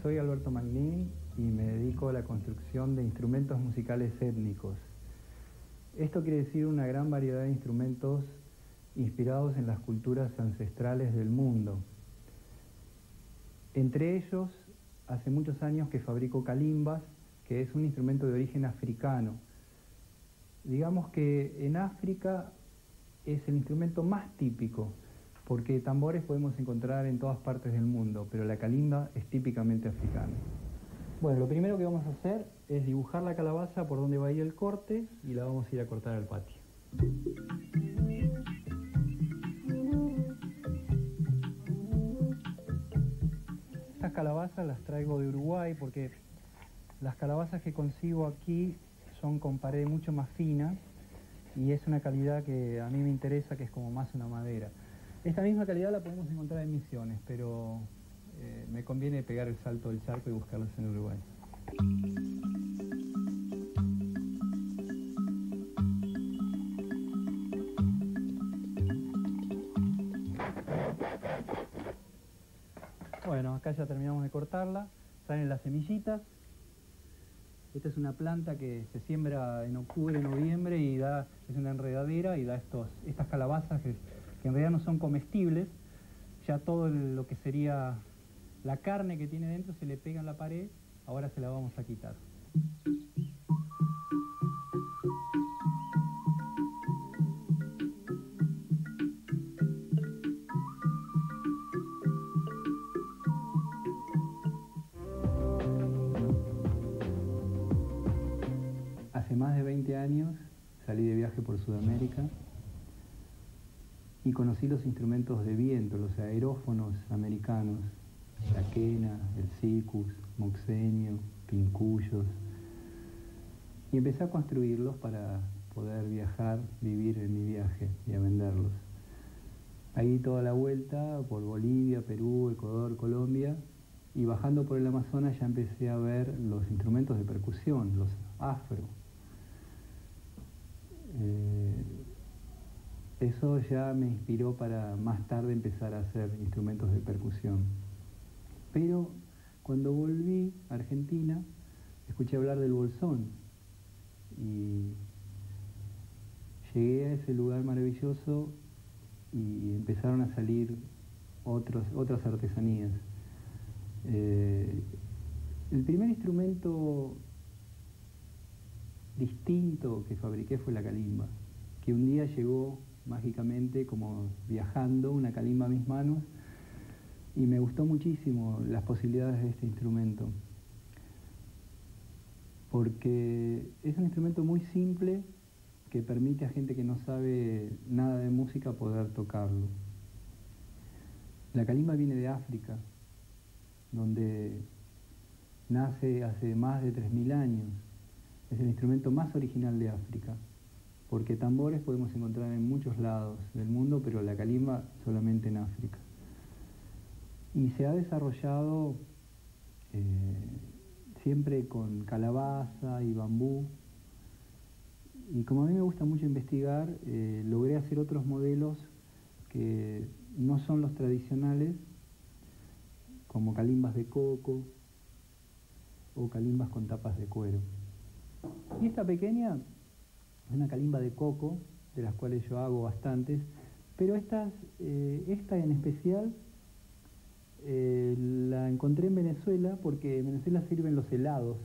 Soy Alberto Magnin y me dedico a la construcción de instrumentos musicales étnicos. Esto quiere decir una gran variedad de instrumentos inspirados en las culturas ancestrales del mundo. Entre ellos, hace muchos años que fabrico calimbas, que es un instrumento de origen africano. Digamos que en África es el instrumento más típico, porque tambores podemos encontrar en todas partes del mundo, pero la calimba es típicamente africana. Bueno, lo primero que vamos a hacer es dibujar la calabaza por donde va a ir el corte y la vamos a ir a cortar al patio. Estas calabazas las traigo de Uruguay porque las calabazas que consigo aquí son con pared mucho más fina y es una calidad que a mí me interesa, que es como más una madera. Esta misma calidad la podemos encontrar en Misiones, pero me conviene pegar el salto del charco y buscarlas en Uruguay. Bueno, acá ya terminamos de cortarla, salen las semillitas. Esta es una planta que se siembra en octubre, noviembre y es una enredadera y da estas calabazas que en realidad no son comestibles. Ya todo lo que sería la carne que tiene dentro se le pega en la pared, ahora se la vamos a quitar. Hace más de 20 años salí de viaje por Sudamérica y conocí los instrumentos de viento, los aerófonos americanos, la quena, el sikus, moxenio, pincuyos, y empecé a construirlos para poder viajar, vivir en mi viaje y a venderlos. Ahí toda la vuelta por Bolivia, Perú, Ecuador, Colombia, y bajando por el Amazonas ya empecé a ver los instrumentos de percusión, los afro. Eso ya me inspiró para más tarde empezar a hacer instrumentos de percusión. Pero cuando volví a Argentina, escuché hablar del bolsón y llegué a ese lugar maravilloso y empezaron a salir otras artesanías. El primer instrumento distinto que fabriqué fue la calimba, que un día llegó mágicamente como viajando, una calimba a mis manos, y me gustó muchísimo las posibilidades de este instrumento, porque es un instrumento muy simple que permite a gente que no sabe nada de música poder tocarlo. La calimba viene de África, donde nace hace más de 3000 años. Es el instrumento más original de África, porque tambores podemos encontrar en muchos lados del mundo, pero la calimba solamente en África. Y se ha desarrollado siempre con calabaza y bambú. Y como a mí me gusta mucho investigar, logré hacer otros modelos que no son los tradicionales, como calimbas de coco o calimbas con tapas de cuero. Y esta pequeña es una calimba de coco, de las cuales yo hago bastantes, pero esta en especial la encontré en Venezuela, porque en Venezuela sirven los helados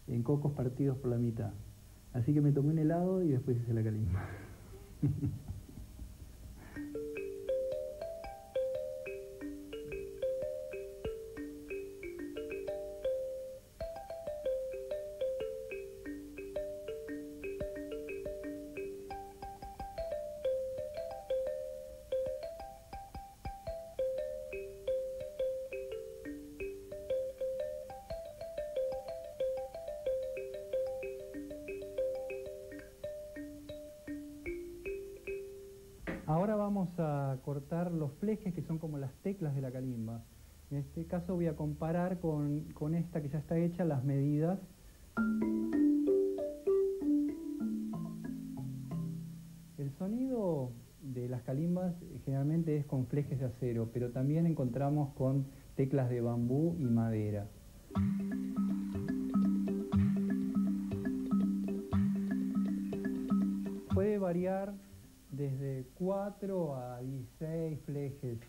en cocos partidos por la mitad. Así que me tomé un helado y después hice la calimba. Ahora vamos a cortar los flejes, que son como las teclas de la calimba. En este caso voy a comparar con esta que ya está hecha las medidas. El sonido de las calimbas generalmente es con flejes de acero, pero también encontramos con teclas de bambú y madera. Puede variar desde 4 a 16 flejes.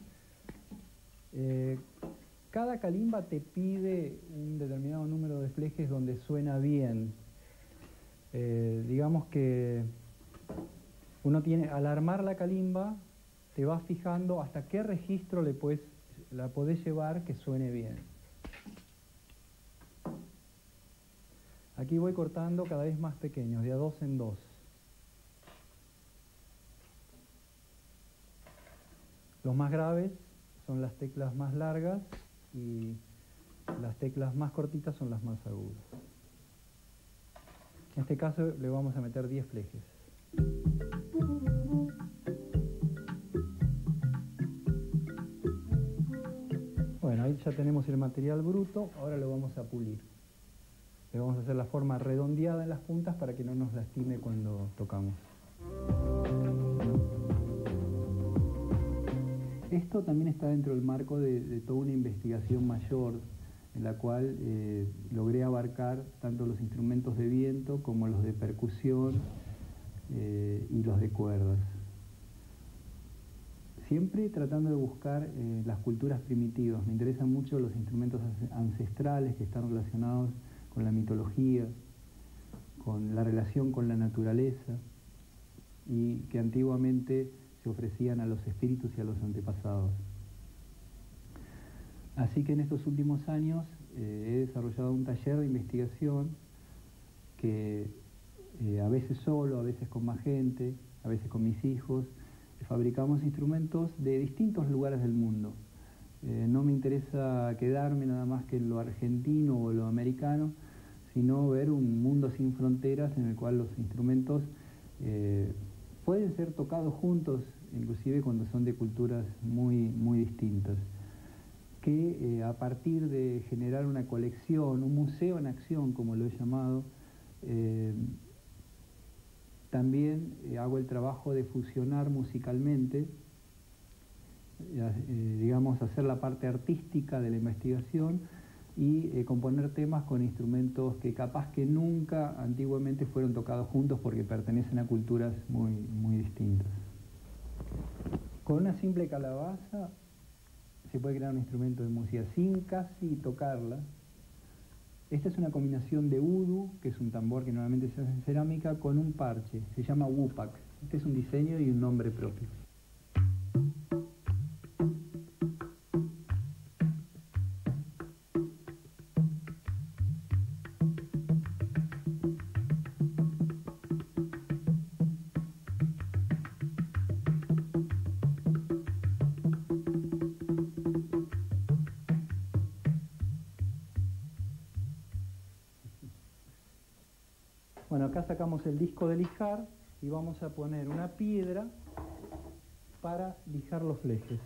Cada calimba te pide un determinado número de flejes donde suena bien. Digamos que uno tiene, al armar la calimba, te vas fijando hasta qué registro la podés llevar que suene bien. Aquí voy cortando cada vez más pequeños, de a 2 en 2. Los más graves son las teclas más largas y las teclas más cortitas son las más agudas. En este caso le vamos a meter 10 flejes. Bueno, ahí ya tenemos el material bruto, ahora lo vamos a pulir. Le vamos a hacer la forma redondeada en las puntas para que no nos lastime cuando tocamos. Esto también está dentro del marco de toda una investigación mayor, en la cual logré abarcar tanto los instrumentos de viento como los de percusión y los de cuerdas. Siempre tratando de buscar las culturas primitivas. Me interesan mucho los instrumentos ancestrales que están relacionados con la mitología, con la relación con la naturaleza y que antiguamente se ofrecían a los espíritus y a los antepasados. Así que en estos últimos años he desarrollado un taller de investigación que a veces solo, a veces con más gente, a veces con mis hijos, fabricamos instrumentos de distintos lugares del mundo. No me interesa quedarme nada más que en lo argentino o lo americano, sino ver un mundo sin fronteras en el cual los instrumentos pueden ser tocados juntos, inclusive cuando son de culturas muy, muy distintas. Que a partir de generar una colección, un museo en acción, como lo he llamado, también hago el trabajo de fusionar musicalmente, digamos, hacer la parte artística de la investigación y componer temas con instrumentos que capaz que nunca antiguamente fueron tocados juntos porque pertenecen a culturas muy, muy distintas. Con una simple calabaza se puede crear un instrumento de música sin casi tocarla. Esta es una combinación de udu, que es un tambor que normalmente se hace en cerámica, con un parche, se llama wupak. Este es un diseño y un nombre propio. Bueno, acá sacamos el disco de lijar y vamos a poner una piedra para lijar los flejes.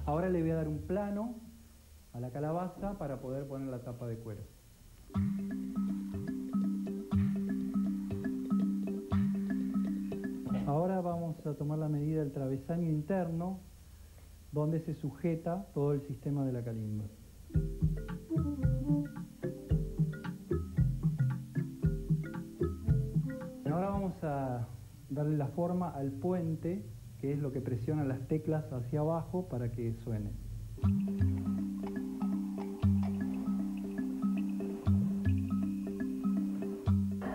Ahora le voy a dar un plano a la calabaza para poder poner la tapa de cuero. Ahora vamos a tomar la medida del travesaño interno donde se sujeta todo el sistema de la calimba. Ahora vamos a darle la forma al puente, que es lo que presiona las teclas hacia abajo para que suene.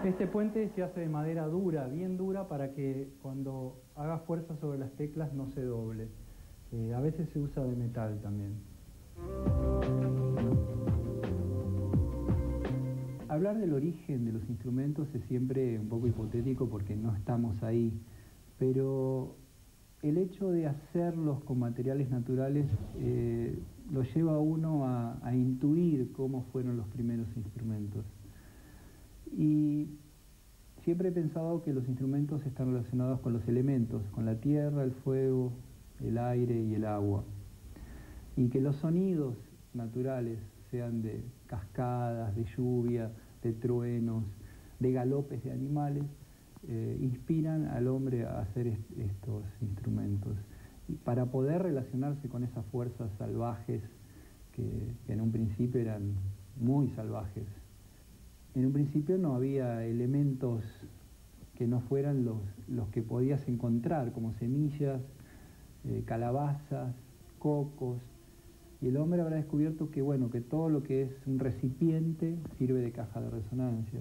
Este puente se hace de madera dura, bien dura, para que cuando haga fuerza sobre las teclas no se doble. A veces se usa de metal también. Hablar del origen de los instrumentos es siempre un poco hipotético porque no estamos ahí, pero el hecho de hacerlos con materiales naturales lo lleva a uno a intuir cómo fueron los primeros instrumentos. Y siempre he pensado que los instrumentos están relacionados con los elementos, con la tierra, el fuego, el aire y el agua. Y que los sonidos naturales, sean de cascadas, de lluvia, de truenos, de galopes de animales, inspiran al hombre a hacer estos instrumentos. Y para poder relacionarse con esas fuerzas salvajes que en un principio eran muy salvajes. En un principio no había elementos que no fueran los que podías encontrar, como semillas, calabazas, cocos, y el hombre habrá descubierto que, bueno, que todo lo que es un recipiente sirve de caja de resonancia.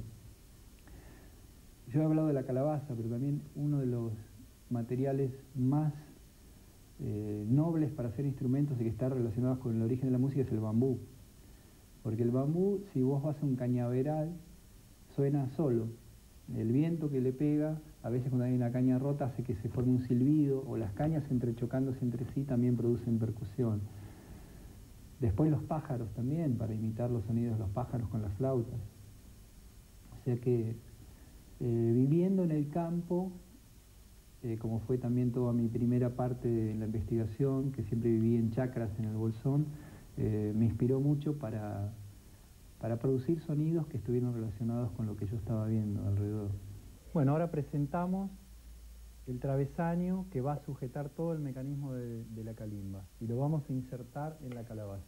Yo he hablado de la calabaza, pero también uno de los materiales más nobles para hacer instrumentos y que está relacionado con el origen de la música es el bambú. Porque el bambú, si vos vas a un cañaveral, suena solo. El viento que le pega, a veces cuando hay una caña rota, hace que se forme un silbido, o las cañas entrechocándose entre sí también producen percusión. Después los pájaros también, para imitar los sonidos de los pájaros con las flautas. O sea que viviendo en el campo, como fue también toda mi primera parte de la investigación, que siempre viví en chacras en el Bolsón, me inspiró mucho para producir sonidos que estuvieron relacionados con lo que yo estaba viendo alrededor. Bueno, ahora presentamos el travesaño que va a sujetar todo el mecanismo de la calimba y lo vamos a insertar en la calabaza.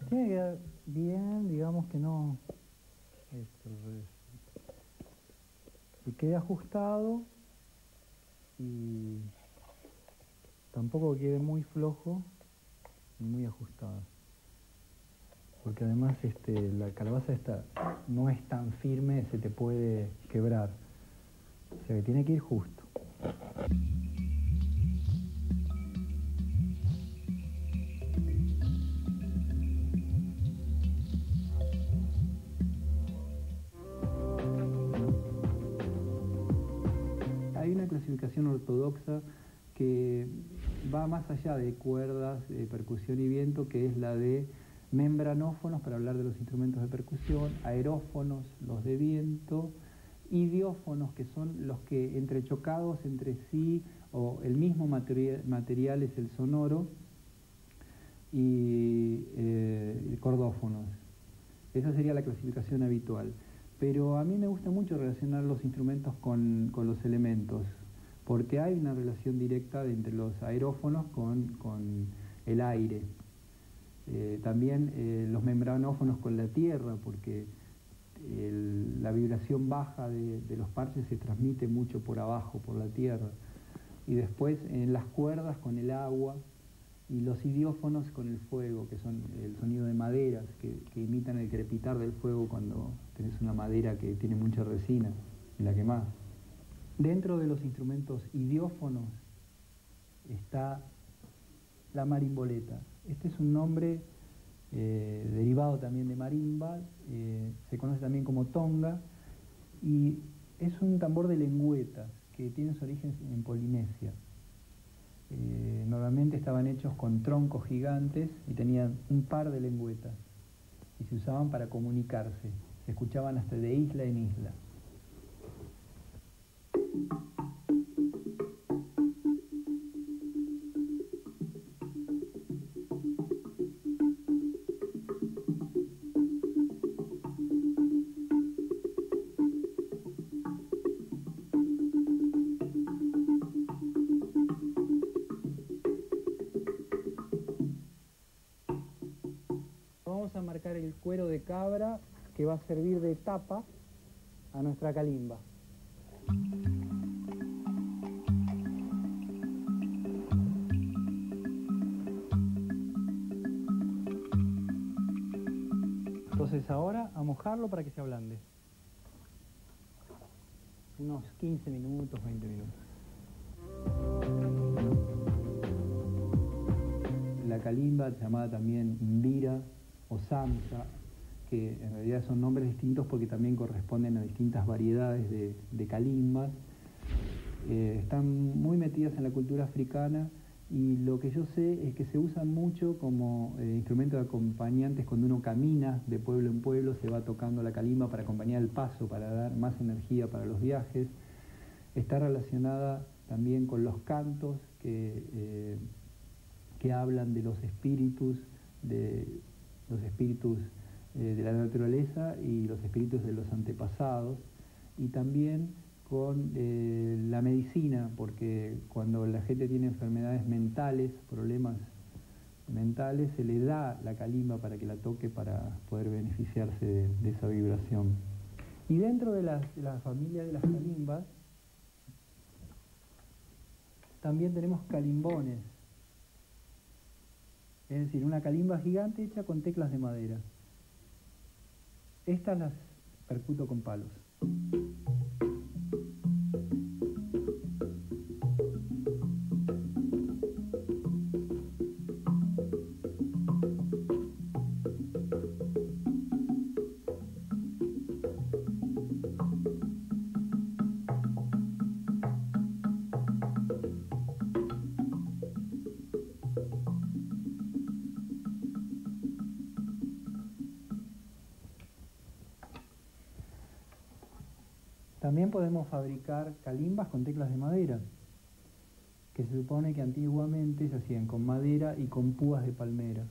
Tiene que quedar bien, digamos que no... que quede ajustado y tampoco quede muy flojo ni muy ajustado, porque además la calabaza esta no es tan firme, se te puede quebrar, o sea que tiene que ir justo. Hay una clasificación ortodoxa que va más allá de cuerdas, percusión y viento, que es la de membranófonos, para hablar de los instrumentos de percusión, aerófonos, los de viento, idiófonos, que son los que entrechocados entre sí, o el mismo material es el sonoro, y cordófonos. Esa sería la clasificación habitual. Pero a mí me gusta mucho relacionar los instrumentos con los elementos, porque hay una relación directa entre los aerófonos con el aire. También los membranófonos con la tierra, porque la vibración baja de los parches se transmite mucho por abajo, por la tierra. Y después en las cuerdas con el agua, y los idiófonos con el fuego, que son el sonido de maderas, que imitan el crepitar del fuego cuando tenés una madera que tiene mucha resina y la quemás. Dentro de los instrumentos idiófonos está la marimboleta. Este es un nombre derivado también de marimba, se conoce también como tonga, y es un tambor de lengüeta que tiene su origen en Polinesia. Normalmente estaban hechos con troncos gigantes y tenían un par de lengüetas y se usaban para comunicarse, se escuchaban hasta de isla en isla. Vamos a marcar el cuero de cabra que va a servir de tapa a nuestra calimba. Entonces ahora a mojarlo para que se ablande. Unos 15 minutos, 20 minutos. La calimba, llamada también imbira o samsa, que en realidad son nombres distintos porque también corresponden a distintas variedades de calimbas, están muy metidas en la cultura africana, y lo que yo sé es que se usan mucho como instrumento de acompañantes cuando uno camina de pueblo en pueblo, se va tocando la calimba para acompañar el paso, para dar más energía para los viajes. Está relacionada también con los cantos que hablan de los espíritus de la naturaleza y los espíritus de los antepasados, y también con la medicina, porque cuando la gente tiene enfermedades mentales, problemas mentales, se le da la calimba para que la toque para poder beneficiarse de esa vibración. Y dentro de la familia de las calimbas también tenemos calimbones, es decir, una calimba gigante hecha con teclas de madera. Estas las percuto con palos. También podemos fabricar calimbas con teclas de madera, que se supone que antiguamente se hacían con madera y con púas de palmera.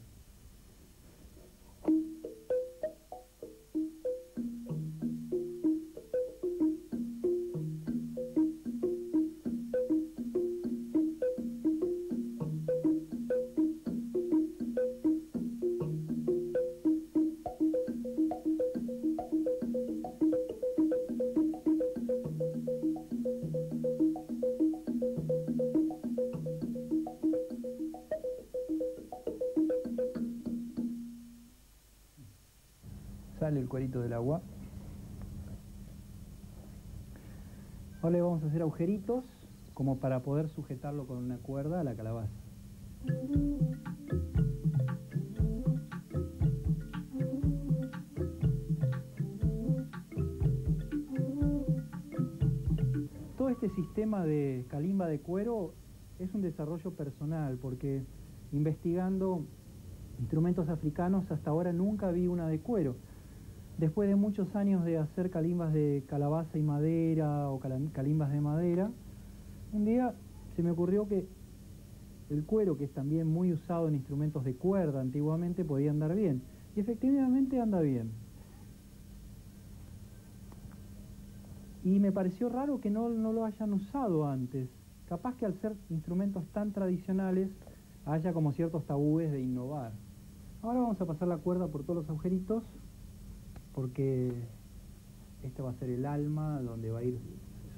Sale el cuerito del agua. Ahora le vamos a hacer agujeritos como para poder sujetarlo con una cuerda a la calabaza. Todo este sistema de calimba de cuero es un desarrollo personal, porque investigando instrumentos africanos hasta ahora nunca vi una de cuero. Después de muchos años de hacer calimbas de calabaza y madera o calimbas de madera, un día se me ocurrió que el cuero, que es también muy usado en instrumentos de cuerda antiguamente, podía andar bien. Y efectivamente anda bien. Y me pareció raro que no lo hayan usado antes. Capaz que al ser instrumentos tan tradicionales haya como ciertos tabúes de innovar. Ahora vamos a pasar la cuerda por todos los agujeritos, porque este va a ser el alma donde va a ir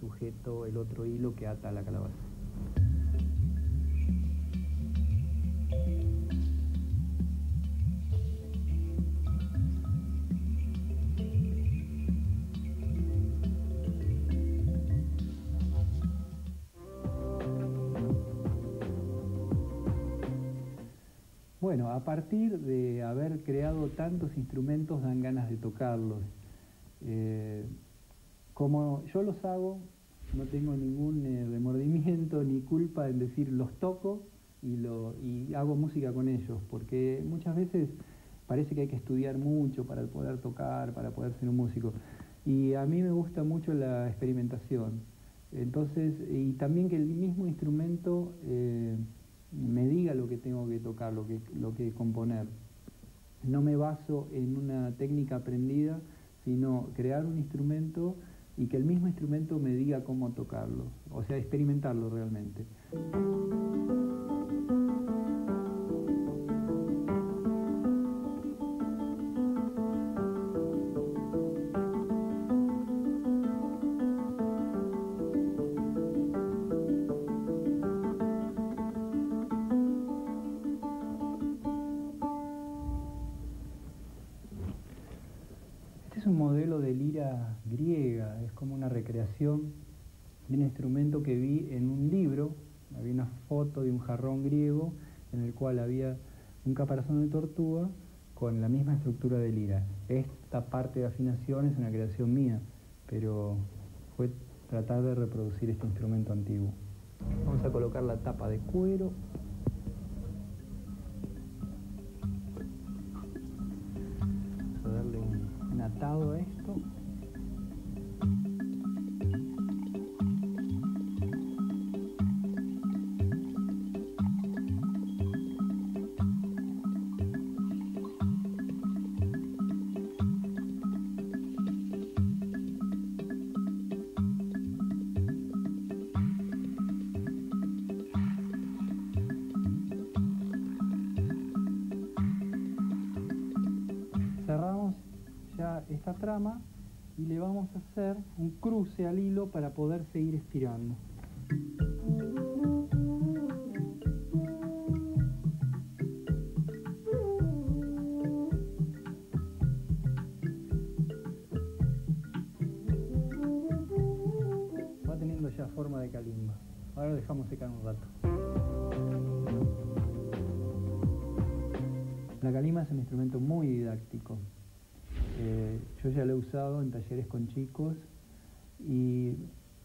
sujeto el otro hilo que ata la calabaza. Bueno, a partir de haber creado tantos instrumentos dan ganas de tocarlos. Como yo los hago, no tengo ningún remordimiento ni culpa en decir los toco y hago música con ellos, porque muchas veces parece que hay que estudiar mucho para poder tocar, para poder ser un músico. Y a mí me gusta mucho la experimentación. Entonces, y también que el mismo instrumento me diga lo que tengo que tocar, lo que componer. No me baso en una técnica aprendida, sino crear un instrumento y que el mismo instrumento me diga cómo tocarlo, o sea, experimentarlo realmente. Es un modelo de lira griega, es como una recreación de un instrumento que vi en un libro. Había una foto de un jarrón griego en el cual había un caparazón de tortuga con la misma estructura de lira. Esta parte de afinación es una creación mía, pero fue tratar de reproducir este instrumento antiguo. Vamos a colocar la tapa de cuero. Vamos a darle un atado a esto. esta trama y le vamos a hacer un cruce al hilo para poder seguir estirando. Va teniendo ya forma de calimba. Ahora lo dejamos secar un rato. La calimba es un instrumento muy didáctico. Yo ya lo he usado en talleres con chicos y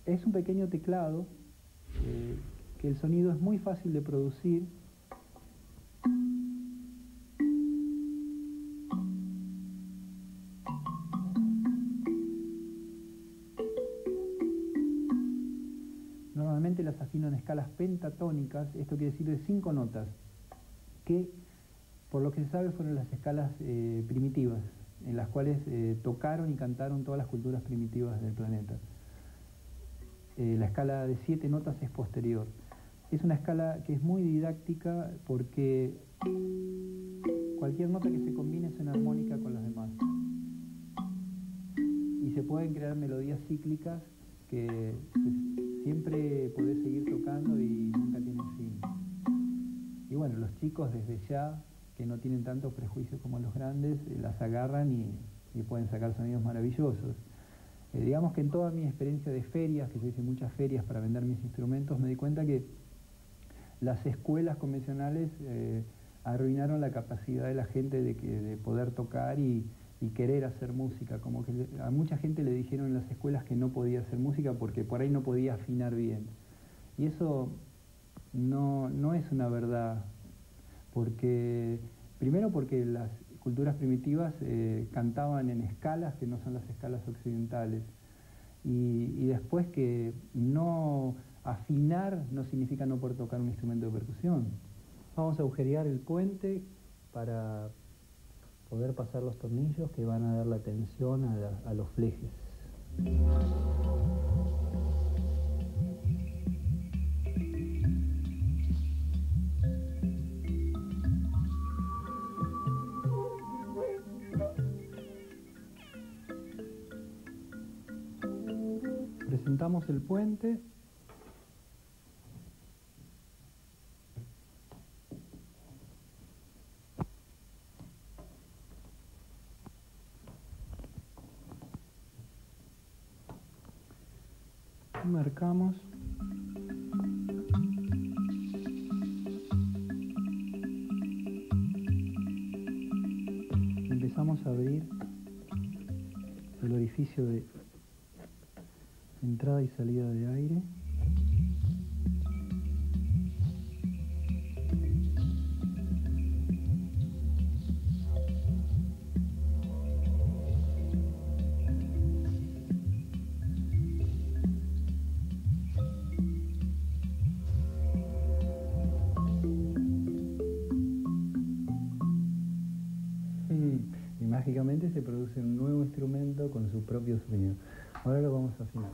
es un pequeño teclado que el sonido es muy fácil de producir. Normalmente las afino en escalas pentatónicas, esto quiere decir de 5 notas, que por lo que se sabe fueron las escalas primitivas, en las cuales tocaron y cantaron todas las culturas primitivas del planeta. La escala de 7 notas es posterior. Es una escala que es muy didáctica porque cualquier nota que se combine es una armónica con las demás. Y se pueden crear melodías cíclicas que siempre podés seguir tocando y nunca tienen fin. Y bueno, los chicos desde ya, que no tienen tantos prejuicios como los grandes, las agarran y pueden sacar sonidos maravillosos. Digamos que en toda mi experiencia de ferias, que yo hice muchas ferias para vender mis instrumentos, me di cuenta que las escuelas convencionales arruinaron la capacidad de la gente de poder tocar y querer hacer música. Como que a mucha gente le dijeron en las escuelas que no podía hacer música porque por ahí no podía afinar bien. Y eso no es una verdad, porque primero porque las culturas primitivas cantaban en escalas que no son las escalas occidentales, y después que no afinar no significa no poder tocar un instrumento de percusión. Vamos a agujerear el puente para poder pasar los tornillos que van a dar la tensión a los flejes. Presentamos el puente. Marcamos. Empezamos a abrir el orificio de entrada y salida de aire. Y mágicamente se produce un nuevo instrumento con su propio sonido. Ahora lo vamos a afinar.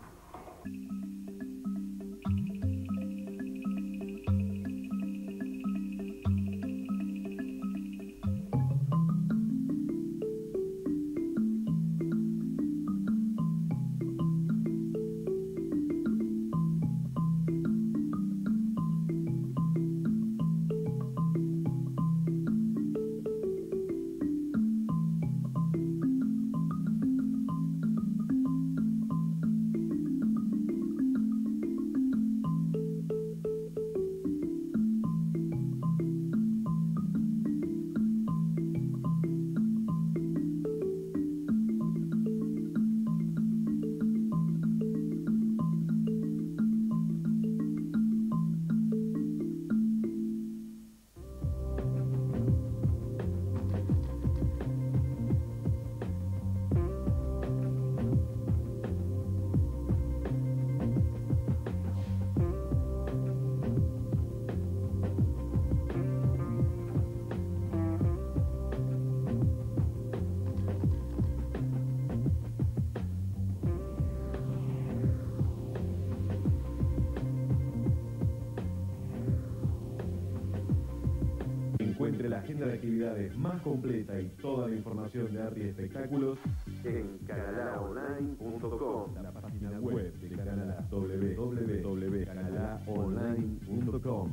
Encuentre la agenda de actividades más completa y toda la información de arte y espectáculos en canalaonline.com, la página web de Canalá, www.canalaonline.com.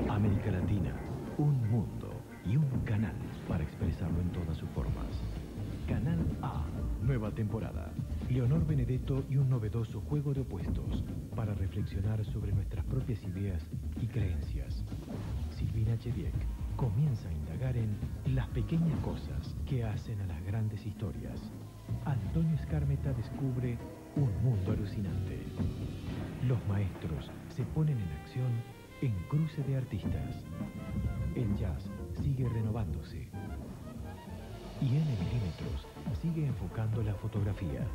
América Latina, un mundo y un canal para expresarlo en todas sus formas. Canal A, nueva temporada. Leonor Benedetto y un novedoso juego de opuestos para reflexionar sobre nuestras propias ideas y creencias. Silvina Chediek comienza a indagar en las pequeñas cosas que hacen a las grandes historias. Antonio Escármeta descubre un mundo alucinante. Los maestros se ponen en acción en Cruce de Artistas. El jazz sigue renovándose. Y N Milímetros sigue enfocando la fotografía.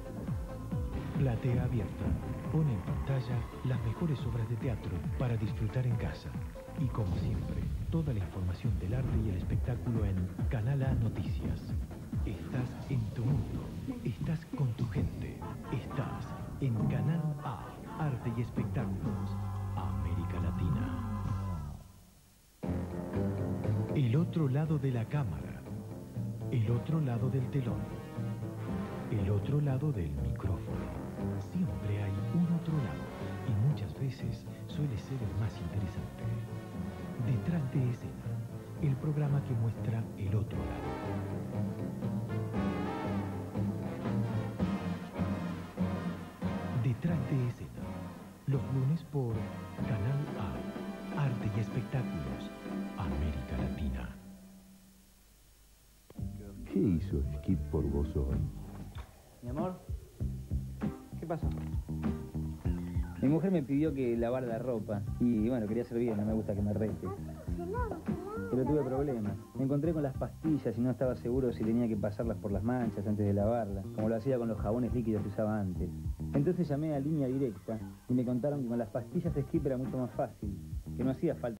Platea Abierta pone en pantalla las mejores obras de teatro para disfrutar en casa. Y como siempre, toda la información del arte y el espectáculo en Canal A Noticias. Estás en tu mundo, estás con tu gente, estás en Canal A, Arte y Espectáculos, América Latina. El otro lado de la cámara, el otro lado del telón, el otro lado del micrófono. Siempre hay un otro lado y muchas veces suele ser el más interesante. Detrás de escena, el programa que muestra el otro lado. Detrás de escena, los lunes por Canal A, Arte y Espectáculos, América Latina. ¿Qué hizo Skip por vos hoy? Mi amor, ¿qué pasó? Mi mujer me pidió que lavara la ropa y bueno, quería hacer bien, no me gusta que me rete. Pero tuve problemas. Me encontré con las pastillas y no estaba seguro si tenía que pasarlas por las manchas antes de lavarlas, como lo hacía con los jabones líquidos que usaba antes. Entonces llamé a Línea Directa y me contaron que con las pastillas Skip era mucho más fácil, que no hacía falta